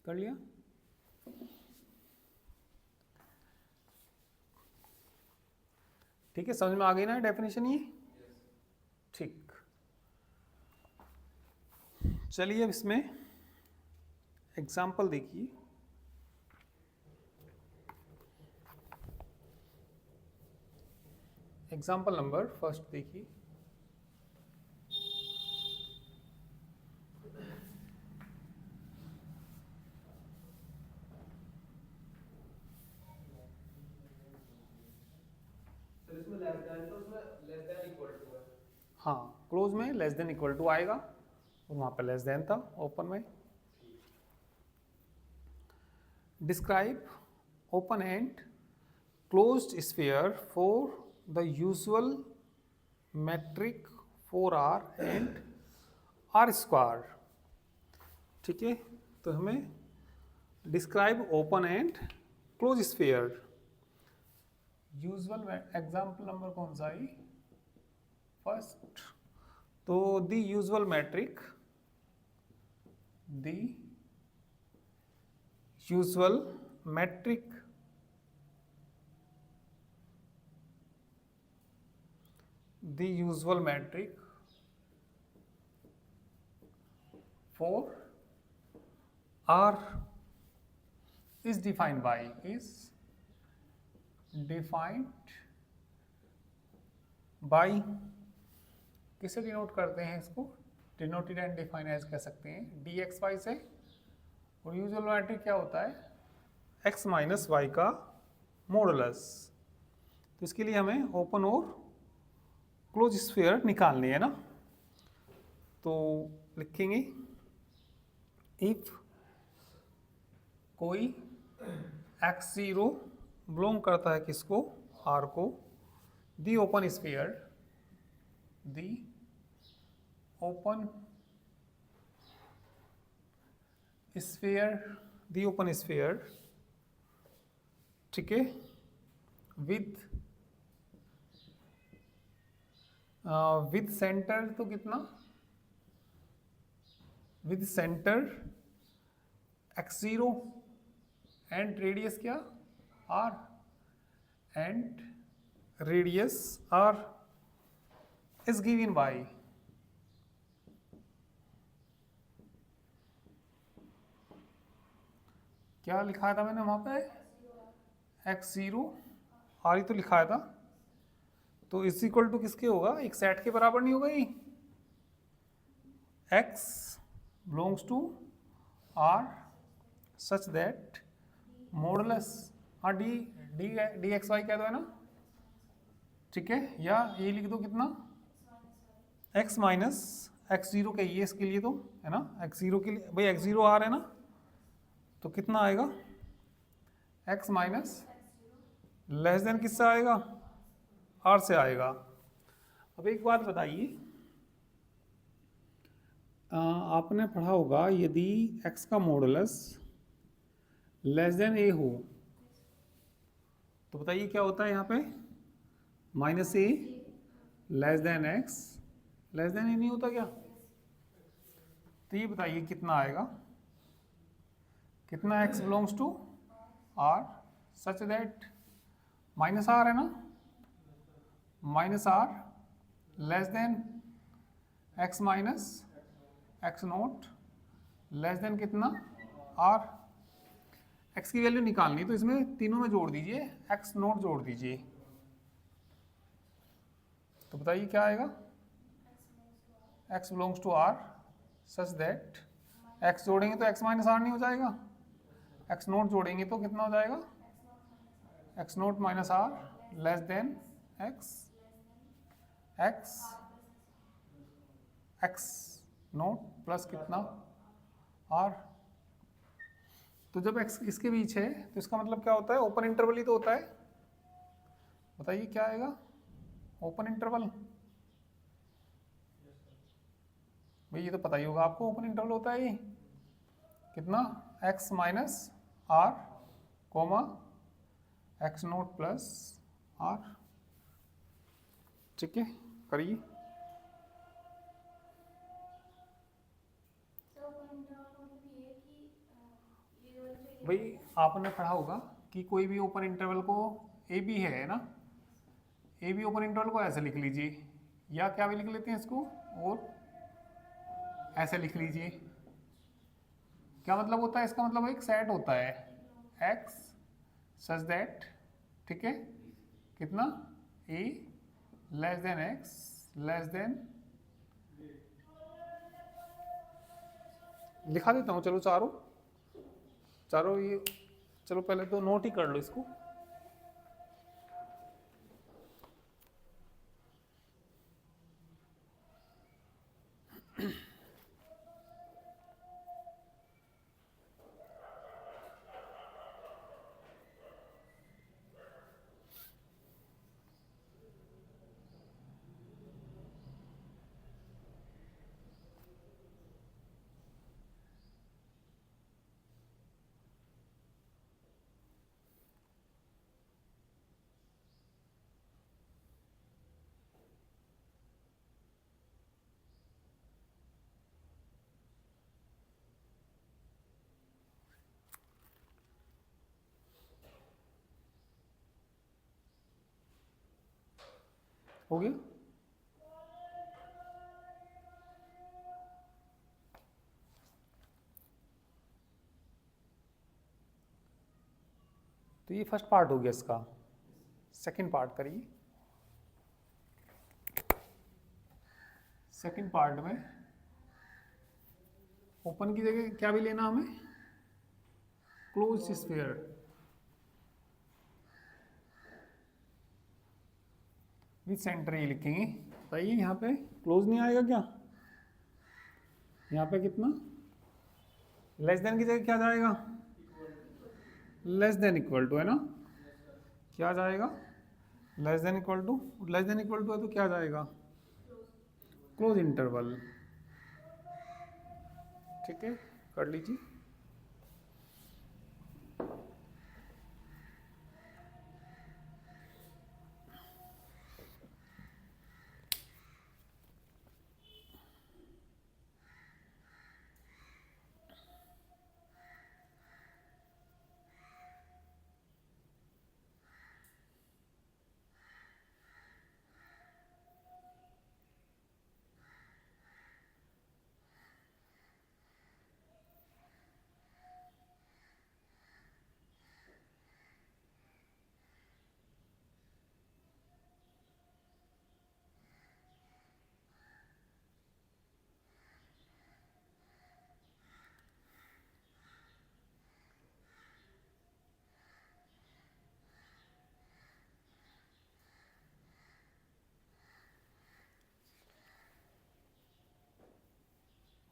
कर लिया? ठीक है, समझ में आ गई ना डेफिनेशन ये? ठीक, चलिए अब इसमें एग्जाम्पल देखिए। एग्जाम्पल नंबर फर्स्ट देखिए। इसमें लेस देन तो उसमें लेस देन इक्वल टू है। हाँ, क्लोज में लेस देन इक्वल टू आएगा और वहाँ पे लेस देन था ओपन में। Describe open and closed sphere for the usual metric 4r and r square। ठीक है, तो हमें describe open and close sphere. Usual example number कौन सा है? फर्स्ट। तो the usual metric, the usual metric the usual metric for R is defined by किसे denote करते हैं इसको? डिनोटेड एंड डिफाइन एज कह सकते हैं डी एक्स वाई से। और यूजुअल मैट्रिक क्या होता है? एक्स माइनस वाई का मॉडुलस। तो इसके लिए हमें ओपन और क्लोज स्फीयर निकालनी है ना। तो लिखेंगे इफ कोई x0 बिलोंग करता है किसको? R को। दी ओपन स्फीयर, दी ओपन स्फीयर, दी ओपन स्फीयर, ठीक है, विद सेंटर तो कितना? With centre x0 and radius क्या? r, and radius r is given by क्या लिखा था मैंने वहां पे? x0 r ही तो लिखा था। तो इज इक्वल टू किसके होगा? एक सेट के बराबर नहीं होगा ये? x belongs to r such that modulus, हाँ D D D X Y कह दो है ना, ठीक है। या ये लिख दो कितना? x माइनस x0 का ये इसके लिए तो है ना, x0 के लिए भाई x0 r है ना, तो कितना आएगा? x माइनस लेस देन किससे आएगा? r से आएगा। अब एक बात बताइए, आपने पढ़ा होगा यदि x का मॉडुलस लेस देन a हो तो बताइए क्या होता है यहाँ पे? Minus A less than x less than A नहीं होता क्या? तो ये बताइए कितना आएगा? कितना x belongs to r such that minus R है ना, minus R less than x minus x nought less than कितना? r। x की वैल्यू निकालनी तो इसमें तीनों में जोड़ दीजिए, x नोट जोड़ दीजिए, तो बताइए क्या आएगा? x belongs to r such that x जोड़ेंगे तो x माइनस आर नहीं हो जाएगा, x नोट जोड़ेंगे तो कितना हो जाएगा? x nought minus R less than x, x nought plus कितना? r। तो जब x इसके बीच है तो इसका मतलब क्या होता है? ओपन इंटरवल ही तो होता है। बताइए क्या आएगा? Open interval. भाई ये तो पता ही होगा आपको, ओपन इंटरवल होता है ये कितना? x minus R comma x nought plus R, ठीक है, करिए। भाई आपने पढ़ा होगा कि कोई भी ओपन इंटरवल को ए बी है ना, ए बी ओपन इंटरवल को ऐसे लिख लीजिए, या क्या भी लिख लेते हैं इसको, और ऐसे लिख लीजिए। क्या मतलब होता है इसका? मतलब एक सेट होता है एक्स सच दैट, ठीक है, कितना A less than x less than, लिखा देता हूँ चलो चारों चारों ये, चलो पहले तो नोट ही कर लो इसको। हो गया? तो ये फर्स्ट पार्ट हो गया इसका। सेकंड पार्ट करिए। सेकंड पार्ट में ओपन की जगह क्या भी लेना हमें, क्लोज स्फीयर। विथ सेंटर ये लिखेंगे। बताइए यहाँ पे क्लोज नहीं आएगा क्या? यहाँ पे कितना, लेस देन की जगह क्या जाएगा, लेस देन इक्वल टू, है ना? क्या जाएगा? Less than equal to, less than equal to है तो क्या जाएगा, क्लोज इंटरवल। ठीक है, कर लीजिए।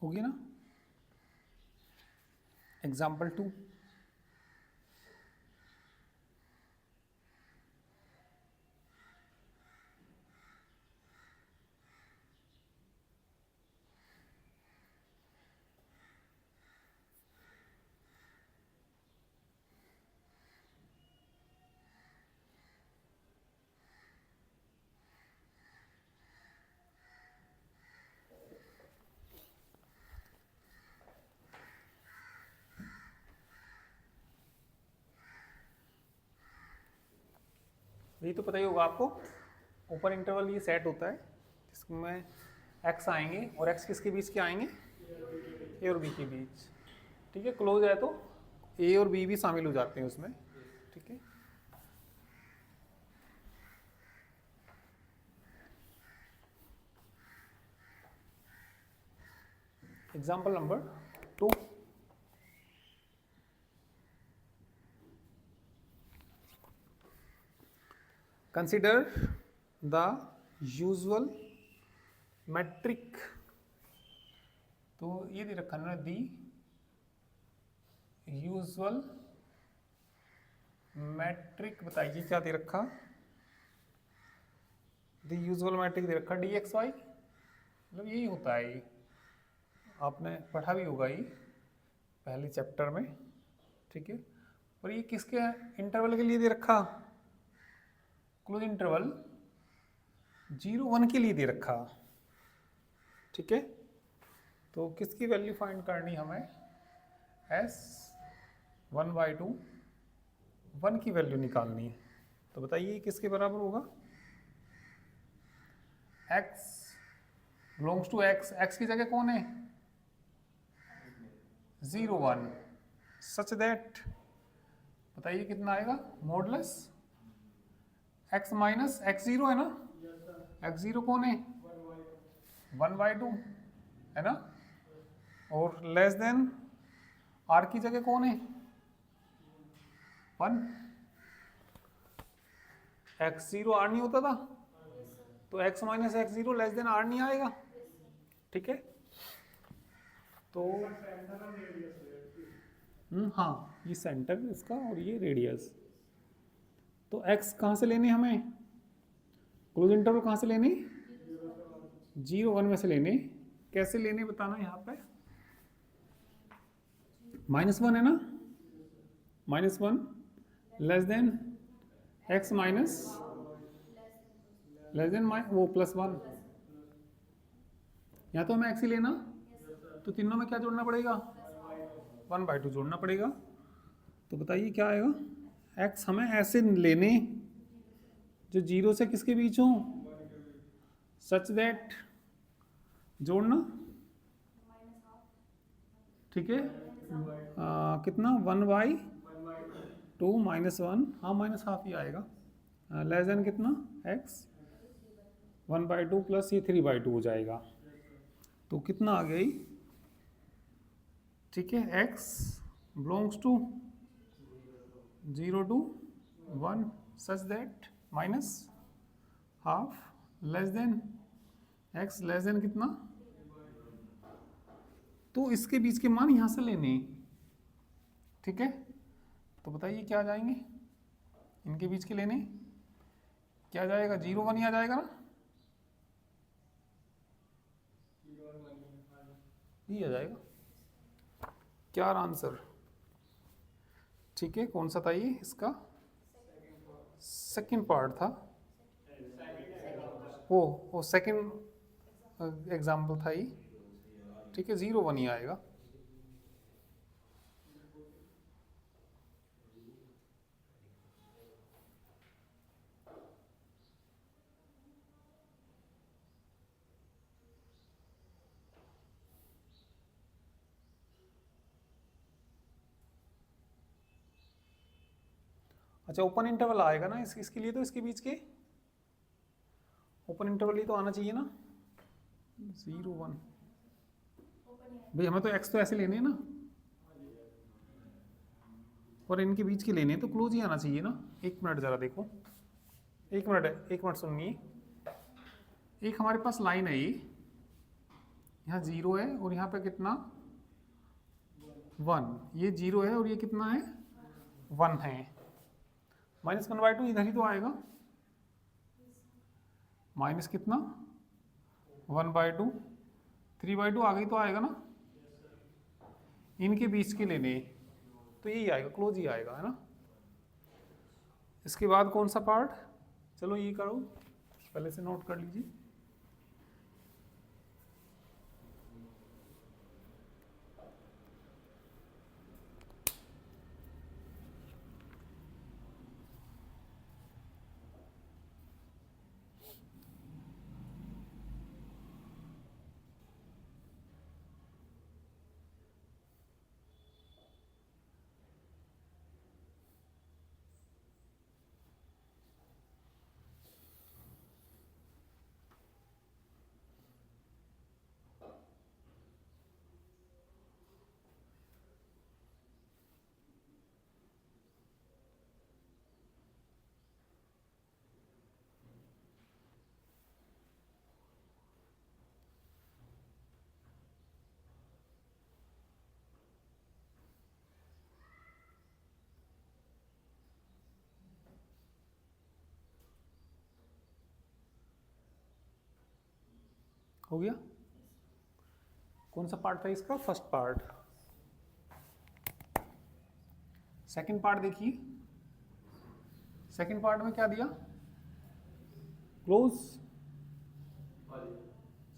होगी ना? एग्जाम्पल 2, यही तो पता ही होगा आपको। ओपन इंटरवल ये सेट होता है जिसमें एक्स आएंगे और एक्स किसके बीच के आएंगे, ए और बी के बीच। ठीक है, क्लोज है तो ए और बी भी शामिल हो जाते हैं उसमें। ठीक है, example number 2, consider the usual metric. तो ये दे रखा ना, दी यूजुअल मैट्रिक। बताइए क्या दे रखा, दी यूजुअल मैट्रिक दे रखा डी एक्स वाई। मतलब यही होता है, ये आपने पढ़ा भी होगा ये पहले चैप्टर में। ठीक है, और ये किसके इंटरवल के लिए दे रखा, क्लोज इंटरवल 0-1 के लिए दे रखा। ठीक है, तो किसकी वैल्यू फाइंड करनी हमें, एस 1/2, 1 की वैल्यू निकालनी है। तो बताइए किसके बराबर होगा? x belongs to x, x की जगह कौन है? 0 1, सच दैट बताइए कितना आएगा? मॉडुलस x माइनस x0 है ना? x0 कौन है? 1/2 है ना? और लेस देन r की जगह कौन है? 1। x0 r नहीं होता था, तो x minus x0 less than r नहीं आएगा। ठीक है, तो हाँ, ये सेंटर इसका और ये रेडियस। तो x कहाँ से लेने हमें? क्लोज इंटरवल कहाँ से लेने? 0 1 में से लेने। कैसे लेने बताना यहाँ पे? -1 है ना? -1 less than x minus less than वो +1। यहाँ तो हमें x ही लेना, तो तीनों में क्या जोड़ना पड़ेगा? 1/2 जोड़ना पड़ेगा। तो बताइए क्या आएगा? x हमें ऐसे लेने जो 0 से किसके बीच हो, सच दैट जोड़ना। ठीक है, कितना? 1/2 -1, हाँ -1/2 ही आएगा। लेस देन कितना? x 1/2 प्लस ये 3/2 हो जाएगा। तो कितना आ गई? ठीक है, x belongs to 0 to 1 such that -1/2 less than x less than कितना? तो इसके बीच के मान यहाँ से लेने। ठीक है, तो बताइए क्या आ जाएंगे इनके बीच के लेने? क्या आ जाएगा? 0 1 ही आ जाएगा ना? ये आ जाएगा। क्या आंसर? ठीक है, कौन सा था ये? इसका सेकंड पार्ट था। वो सेकंड एग्जाम्पल था ये। ठीक है, 0 1 ही आएगा। अच्छा, ओपन इंटरवल आएगा ना इसके लिए, तो इसके बीच के ओपन इंटरवल ही तो आना चाहिए ना। 0 1 भाई, हमें तो x तो ऐसे लेने हैं ना, और इनके बीच के लेने हैं, तो क्लोज ही आना चाहिए ना। एक मिनट जरा देखो, एक मिनट सुनिए। एक हमारे पास लाइन है ये, यहाँ 0 है और यहाँ पे कितना? 1। ये 0 है और ये कितना है? 1 है। -1/2 इधर ही तो आएगा। माइनस कितना? 1/2, 3/2 आगे तो आएगा ना। इनके बीच के लेने, तो यही आएगा, क्लोज ही आएगा, है ना। इसके बाद कौन सा पार्ट? चलो ये करो, पहले से नोट कर लीजिए। हो गया? कौन सा पार्ट था इसका? First part. सेकंड पार्ट देखिए, सेकंड पार्ट में क्या दिया? क्लोज।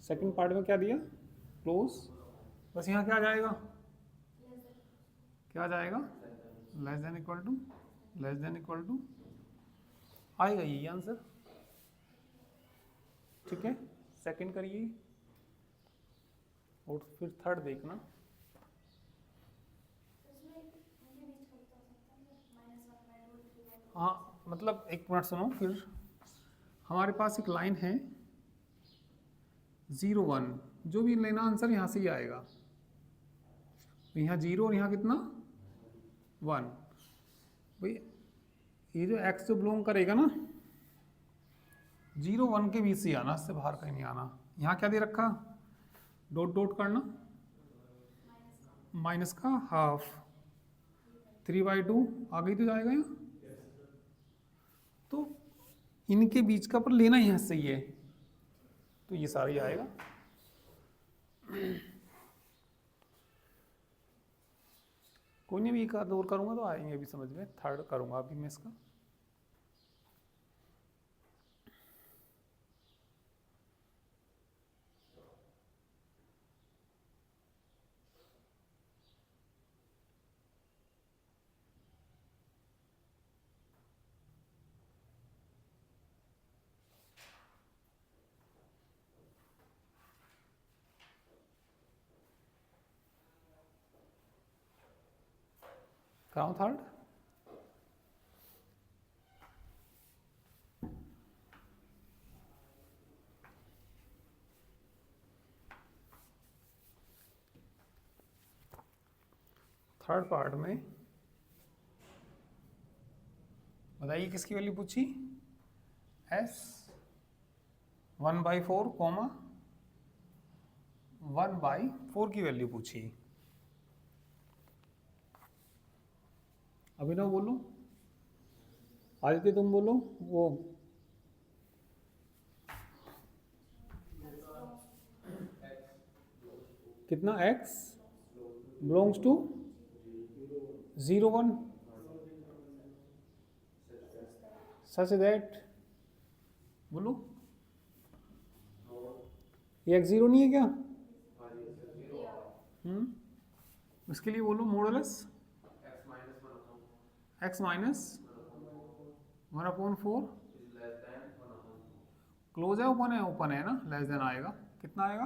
सेकंड पार्ट में क्या दिया? क्लोज। बस यहाँ क्या आ जाएगा? क्या आ जाएगा? लेस देन इक्वल टू आएगा यही आंसर। ठीक है, सेकंड करिए और फिर थर्ड देखना। हाँ मतलब एक मिनट सुनो, फिर हमारे पास एक लाइन है 0 1, जो भी लेना आंसर यहाँ से ही आएगा। तो यहाँ 0 और यहाँ कितना 1। भाई ये जो x जो बिलोंग करेगा ना 0 1 के बीच से आना, इससे बाहर कहीं नहीं आना। यहाँ क्या दे रखा, डॉट डॉट करना, माइनस का हाफ 3/2 आ गई तो जाएगा यहाँ। तो इनके बीच का पर लेना यहाँ से ही है, तो ये सारा ही आएगा। कोई नहीं, भी एक आध और करूँगा तो आएंगे अभी समझ में। थर्ड करूँगा अभी मैं इसका। कराऊँ थर्ड? थर्ड पार्ट में बताइए किसकी वैल्यू पूछी, s 1/4 कॉमा 1/4 की वैल्यू पूछी। अभिनव बोलो, आदित्य तुम बोलो। वो कितना x belongs to 0 1 such that, बोलो ये x0 नहीं है क्या? इसके लिए बोलो मॉडुलस x माइनस 1/4 क्लोज है ओपन है? ओपन है ना, लेस देन आएगा। कितना आएगा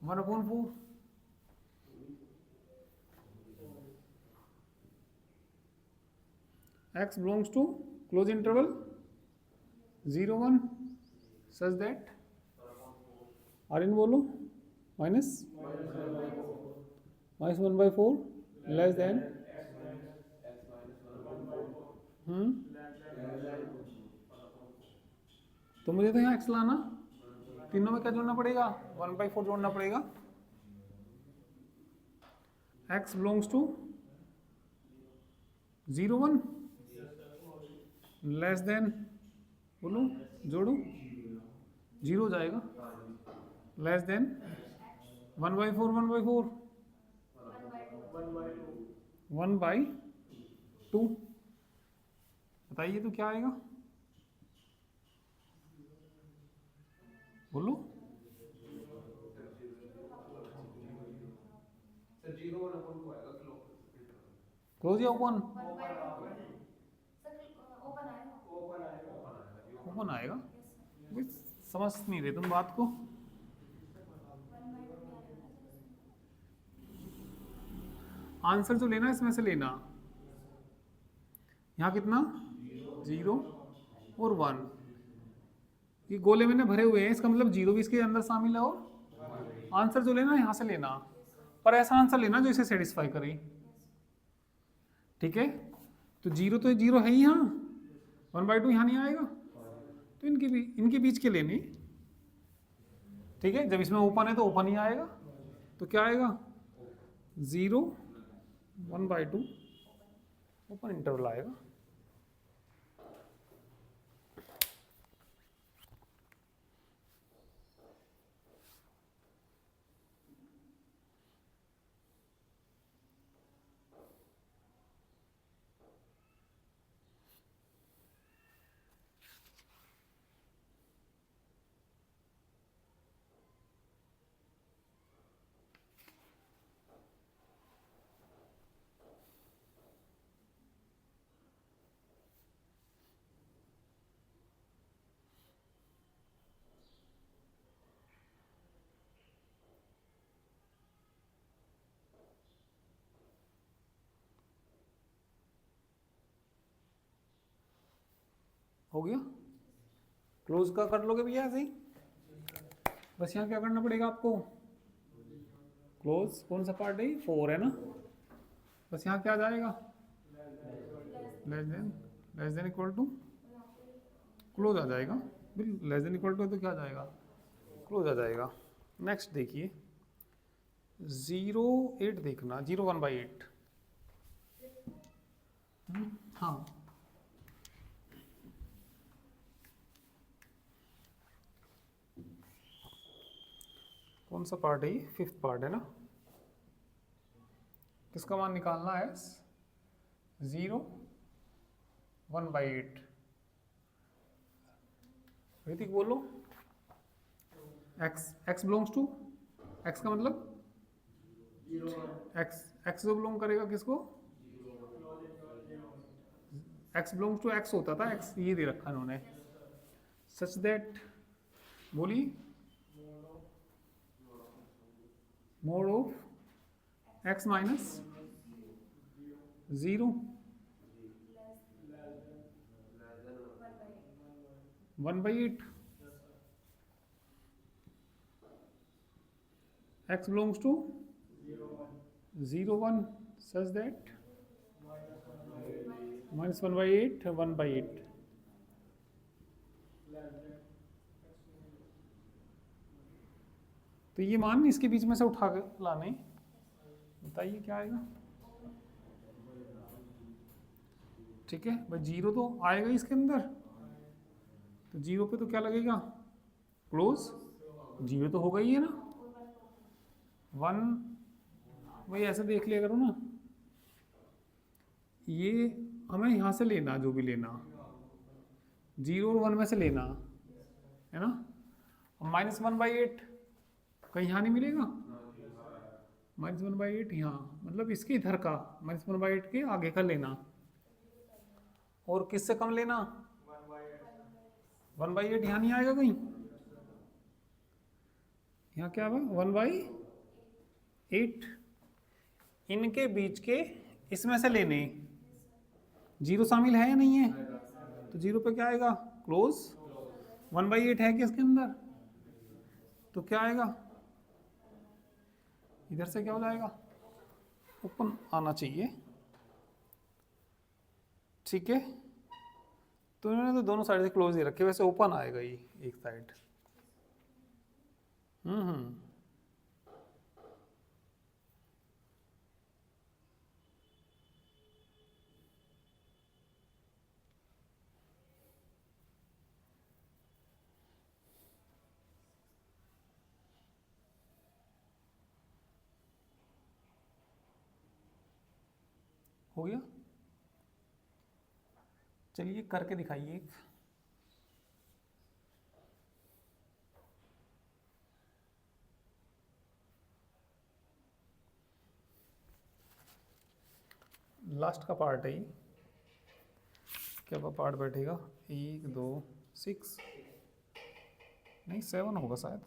1/4। x belongs to close interval 0 1 such that Aryan बोलो माइनस 1/4 लेस देन तो मुझे तो यहाँ x लाना, तीनों में क्या जोड़ना पड़ेगा 1/4 जोड़ना पड़ेगा। x belongs to 0 1 less than, बोलो जोड़ो 0 हो जाएगा, लेस देन 1/4 1/4 1/2। बताइए तो क्या आएगा, बोलो। सर 0 1/4 को आएगा क्लोज या ओपन? ओपन आएगा। भाई समझ नहीं रहे तुम बात को। आंसर जो लेना इसमें से लेना। यहाँ कितना 0 और 1, ये गोले में भरे हुए हैं, इसका मतलब 0 भी इसके अंदर शामिल है और आंसर जो लेना यहाँ से लेना, पर ऐसा आंसर लेना जो इसे सेटिस्फाई करे। ठीक है, तो 0 तो 0 है ही, यहाँ 1/2 यहाँ नहीं आएगा, तो इनके बीच के लेने। ठीक है, जब इसमें ओपन है तो ओपन ही आएगा, तो क्या आएगा 0 1/2 ओपन इंटरवल आएगा। हो गया, क्लोज का कर लोगे भैया ऐसे ही। बस यहाँ क्या करना पड़ेगा आपको, क्लोज कौन सा पार्ट है, 4 है ना, बस यहाँ क्या आ जाएगा, less than equal to, close आ जाएगा। बिल्कुल लेस देन इक्वल टू तो क्या आ जाएगा, क्लोज आ जाएगा। नेक्स्ट देखिए 0 8 देखना, 0 1/8। हाँ कौन सा पार्ट है ये, 5th पार्ट है ना, किसका मान निकालना है, 0 1/8। ऋतिक बोलो, x बिलोंग्स टू, x का मतलब x जो बिलोंग करेगा किसको, x बिलोंग्स टू x होता था, x ये दे रखा इन्होंने, सच दैट, बोलिए, mode of x minus 0 1/8, x belongs to 0 1 such that minus 1/8 1/8। तो ये मान इसके बीच में से उठा के लाने, बताइए क्या आएगा। ठीक है भाई, 0 तो आएगा इसके अंदर, तो 0 पे तो क्या लगेगा, क्लोज, 0 तो होगा ही है ना, 1 भाई ऐसे देख लिया करो ना, ये हमें यहाँ से लेना, जो भी लेना 0 और 1 में से लेना है ना, माइनस 1/8 कहीं यहाँ नहीं मिलेगा, माइनस 1/8 यहाँ, मतलब इसके इधर का माइनस 1/8 के आगे का लेना, और किससे कम लेना, 1/8 यहाँ नहीं आएगा कहीं, यहाँ क्या होगा 1/8, इनके बीच के इसमें से लेने, 0 शामिल है या नहीं है, तो 0 पे क्या आएगा, क्लोज, 1/8 है कि इसके अंदर, तो क्या आएगा, इधर से क्या हो जाएगा, ओपन आना चाहिए। ठीक है, तो इन्होंने तो दोनों साइड से क्लोज ही रखे, वैसे ओपन आएगा ये एक साइड। हो गया, चलिए करके दिखाइए एक, लास्ट का पार्ट है ये, क्या पार्ट बैठेगा, 1 2 6 नहीं 7 होगा शायद,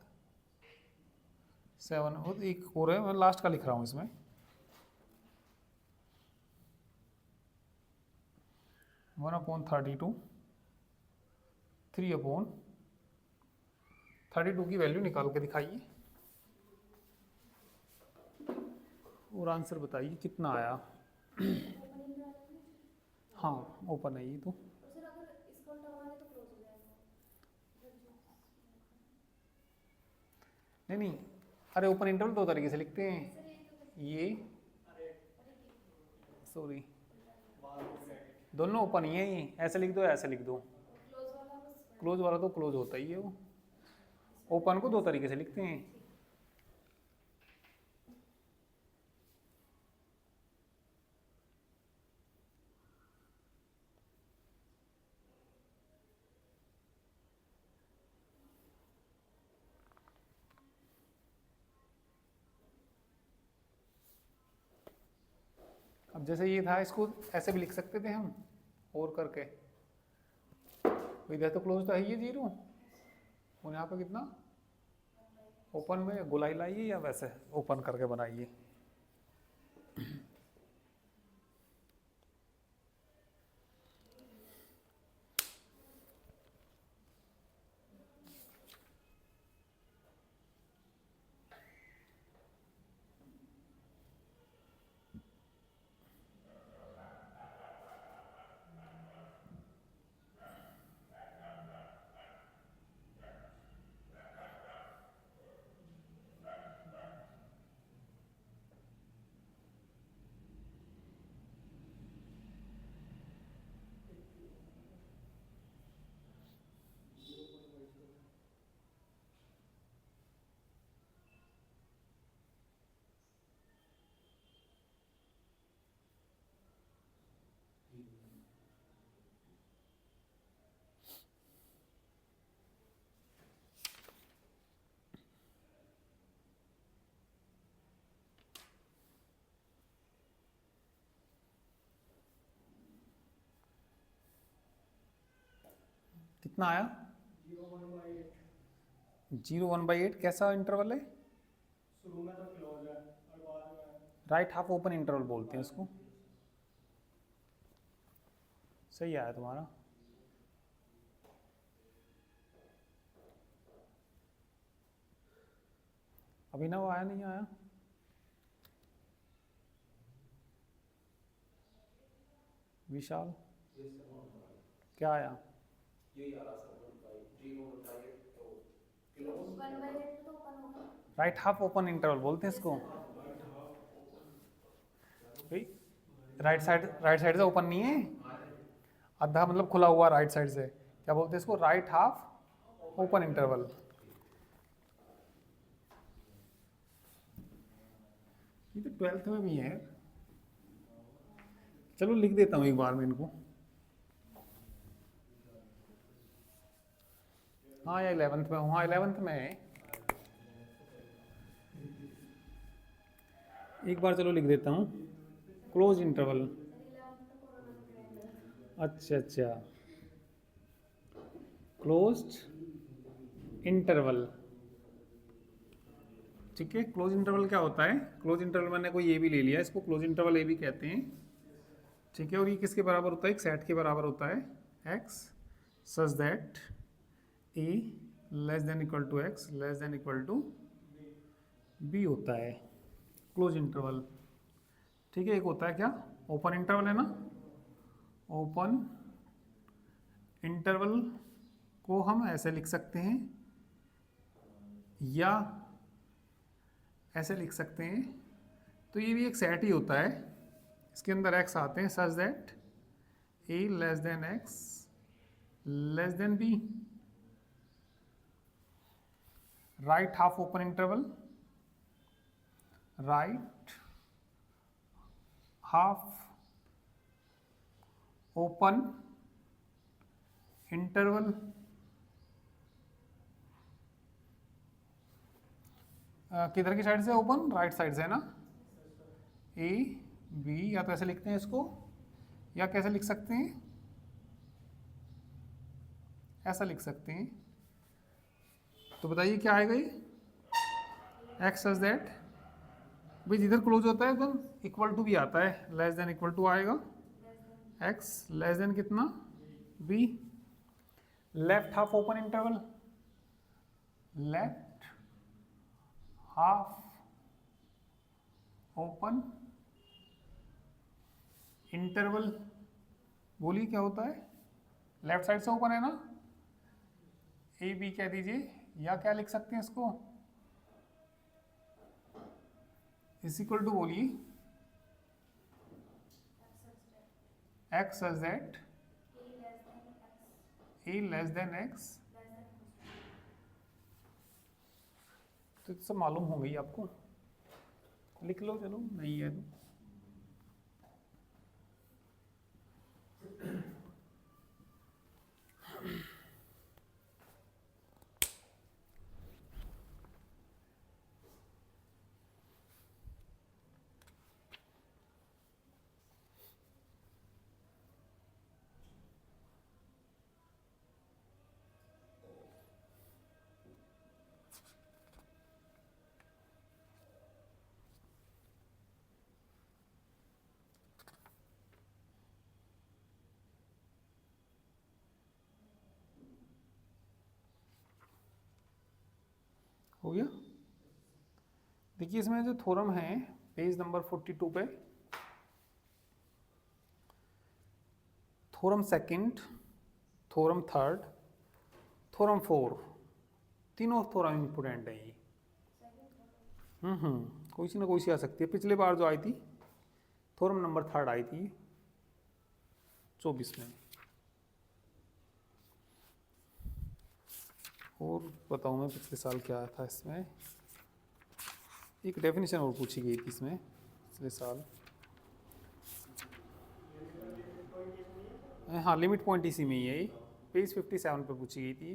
7 वो तो एक और है, मैं लास्ट का लिख रहा हूँ इसमें, 1/32 3/32 की वैल्यू निकाल के दिखाइए और आंसर बताइए कितना आया। हाँ ओपन है ये तो, नहीं नहीं, अरे ओपन इंटरवल दो तरीके से लिखते हैं, ये सॉरी दोनों ओपन ही है, ये ऐसे लिख दो ऐसे लिख दो, क्लोज वाला तो क्लोज होता ही है, वो ओपन को दो तरीके से लिखते हैं। अब जैसे ये था, इसको ऐसे भी लिख सकते थे हम और करके, इधर तो क्लोज तो है ये 0, और यहाँ पे कितना ओपन में गोलाई लाइए या वैसे ओपन करके बनाइए। कितना आया? 0 1/8 कैसा इंटरवल है? शुरू में तो क्लोज है और बाद में राइट हाफ ओपन इंटरवल बोलते हैं इसको। सही आया तुम्हारा। अभिनव आया नहीं आया? विशाल Yes, sir. क्या आया? यही आ रहा सर 0 1/8 तो क्लोज 1/8 तो ओपन होगा। राइट हाफ ओपन इंटरवल बोलते हैं इसको। राइट साइड से ओपन नहीं है, आधा मतलब खुला हुआ राइट साइड से, क्या बोलते हैं इसको? Right half open interval. ये तो 12th में भी है। चलो लिख देता हूँ एक बार में इनको। हाँ या 11th में हूँ, हाँ 11th में है। एक बार चलो लिख देता हूँ, क्लोज इंटरवल। अच्छा, क्लोज्ड इंटरवल। ठीक है, क्लोज इंटरवल क्या होता है? क्लोज इंटरवल मैंने कोई ए भी ले लिया, इसको क्लोज इंटरवल ए भी कहते हैं। ठीक है, और ये किसके बराबर होता है? एक सेट के बराबर होता है, x such that a less than equal to x less than equal to b होता है क्लोज इंटरवल। ठीक है, एक होता है क्या? ओपन इंटरवल है ना। ओपन इंटरवल को हम ऐसे लिख सकते हैं या ऐसे लिख सकते हैं। तो ये भी एक सेट ही होता है, इसके अंदर एक्स आते हैं such that a less than x less than b. Right half open interval, right half open interval. किधर की साइड से ओपन? राइट साइड से ना। ए बी, या तो ऐसे लिखते हैं इसको, या कैसे लिख सकते हैं? ऐसा लिख सकते हैं। तो बताइए क्या आएगा ये? एक्स सच दैट, भाई जिधर क्लोज होता है उधर इक्वल टू भी आता है, लेस देन इक्वल टू आएगा। एक्स लेस देन कितना? B. Left half open interval, left half open interval. बोलिए क्या होता है? लेफ्ट साइड से ओपन है ना, ए बी कह दीजिए, या क्या लिख सकते हैं इसको? इज इक्वल टू बोलिए x such that a less than x. तो सब मालूम हो गई आपको, लिख लो, चलो नहीं है तो। हो गया। देखिए इसमें जो थ्योरम है पेज नंबर 42 पे, theorem second, theorem third, theorem 4, तीनों थ्योरम इंपोर्टेंट है ये। कोई सी ना कोई सी आ सकती है। पिछले बार जो आई थी थ्योरम नंबर 3 आई थी 24 में। और बताऊँ मैं पिछले साल क्या आया था इसमें? एक डेफिनेशन और पूछी गई थी इसमें पिछले साल। हाँ, लिमिट पॉइंट इसी में ही है, पेज 57 पे पूछी गई थी।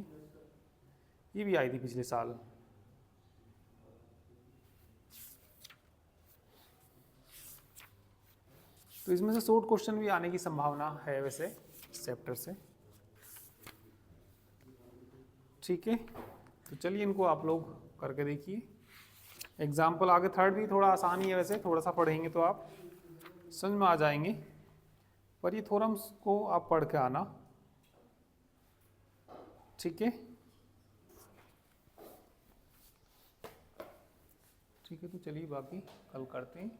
ये भी आई थी पिछले साल। तो इसमें से शॉर्ट क्वेश्चन भी आने की संभावना है वैसे इस चैप्टर से। ठीक है, तो चलिए इनको आप लोग करके देखिए। एग्जाम्पल आगे थर्ड भी थोड़ा आसान ही है, वैसे थोड़ा सा पढ़ेंगे तो आप समझ में आ जाएंगे, पर ये थ्योरम्स को आप पढ़ के आना, ठीक है। ठीक है, तो चलिए बाकी कल करते हैं।